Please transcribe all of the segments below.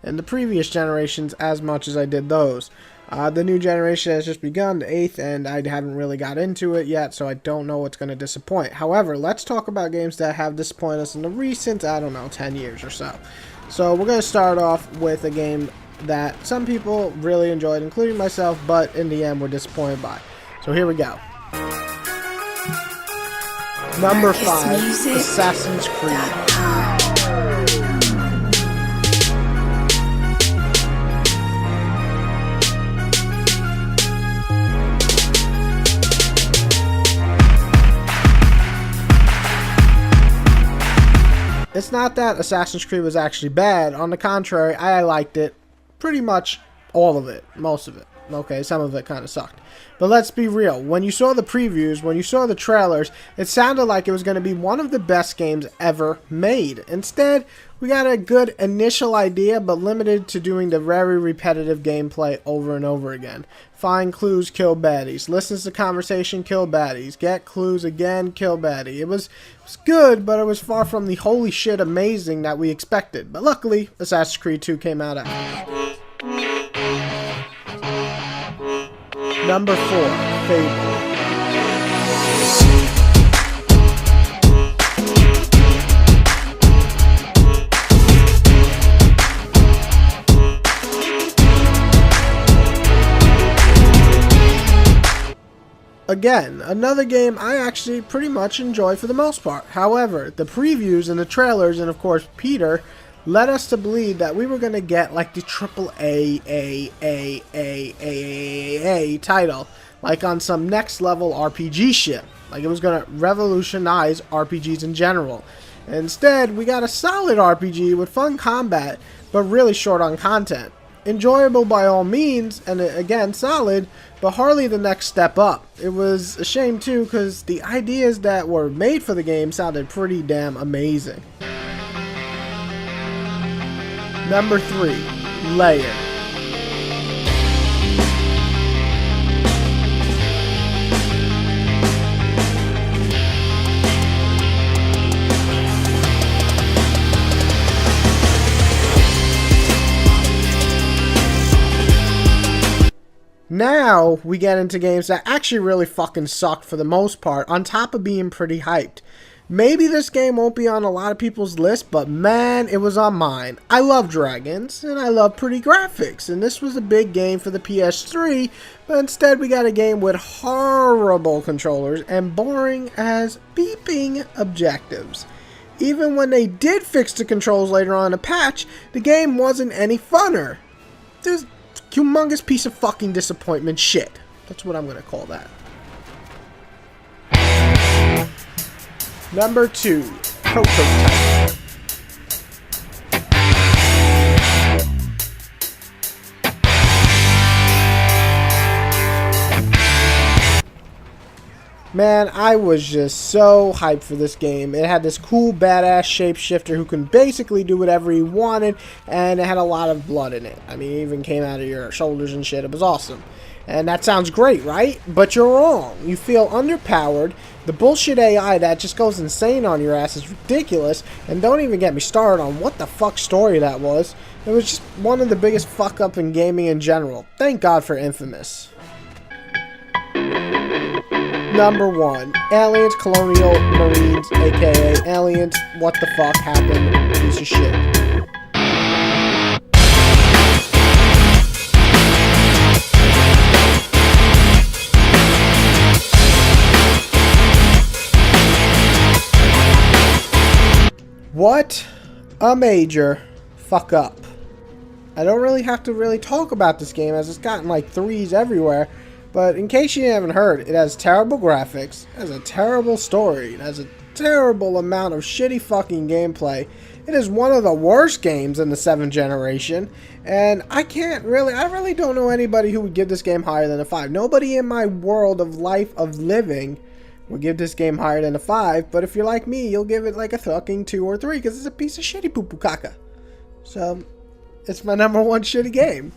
in the previous generations as much as I did those. The new generation has just begun, the 8th, and I haven't really got into it yet, so I don't know what's going to disappoint. However, let's talk about games that have disappointed us in the recent, 10 years or so. So we're going to start off with a game that some people really enjoyed, including myself, but in the end were disappointed by. So here we go. Number 5, Assassin's Creed. It's not that Assassin's Creed was actually bad. On the contrary, I liked it. Pretty much all of it. Most of it. Okay, some of it kind of sucked. But let's be real. When you saw the previews, when you saw the trailers, it sounded like it was going to be one of the best games ever made. Instead, we got a good initial idea, but limited to doing the very repetitive gameplay over and over again. Find clues, kill baddies. Listens to conversation, kill baddies. Get clues again, kill baddie. It was good, but it was far from the holy shit amazing that we expected. But luckily, Assassin's Creed 2 came out after. Number 4, Fable. Again, another game I actually pretty much enjoy for the most part. However, the previews and the trailers, and of course Peter, led us to believe that we were going to get like the AAA title, like on some next level RPG shit. Like it was going to revolutionize RPGs in general. Instead, we got a solid RPG with fun combat, but really short on content. Enjoyable by all means, and again, solid, but hardly the next step up. It was a shame too, because the ideas that were made for the game sounded pretty damn amazing. Number 3, Layer. Now we get into games that actually really fucking sucked for the most part, on top of being pretty hyped. Maybe this game won't be on a lot of people's list, but man, it was on mine. I love dragons, and I love pretty graphics, and this was a big game for the PS3, but instead we got a game with horrible controllers and boring as beeping objectives. Even when they did fix the controls later on in a patch, the game wasn't any funner. There's humongous piece of fucking disappointment shit. That's what I'm gonna call that. Number 2, Prototype. Man, I was just so hyped for this game. It had this cool badass shapeshifter who can basically do whatever he wanted, and it had a lot of blood in it. I mean, it even came out of your shoulders and shit. It was awesome. And that sounds great, right? But you're wrong. You feel underpowered. The bullshit AI that just goes insane on your ass is ridiculous. And don't even get me started on what the fuck story that was. It was just one of the biggest fuck up in gaming in general. Thank God for Infamous. Number 1, Aliens Colonial Marines, aka Aliens, what the fuck happened, piece of shit. What a major fuck up. I don't really have to talk about this game, as it's gotten like 3s everywhere. But in case you haven't heard, it has terrible graphics, it has a terrible story, it has a terrible amount of shitty fucking gameplay. It is one of the worst games in the 7th generation, and I really don't know anybody who would give this game higher than a 5. Nobody in my world of life of living would give this game higher than a 5, but if you're like me, you'll give it like a fucking 2 or 3, because it's a piece of shitty poo poo caca. So, it's my number 1 shitty game.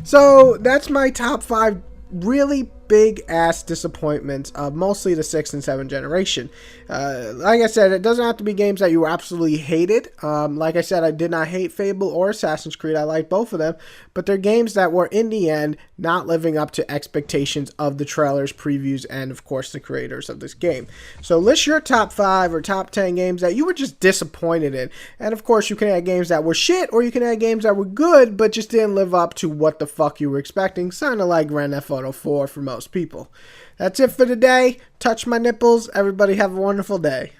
So, that's my top 5 really big ass disappointments of mostly the 6th and 7th generation. Like I said, it doesn't have to be games that you absolutely hated. Like I said, I did not hate Fable or Assassin's Creed. I like both of them, but they're games that were in the end not living up to expectations of the trailers, previews, and of course the creators of this game. So list your top 5 or top 10 games that you were just disappointed in, and of course you can add games that were shit, or you can add games that were good but just didn't live up to what the fuck you were expecting, kind of like Grand Theft Auto 4 for most people. That's it for today. Touch my nipples. Everybody have a wonderful day.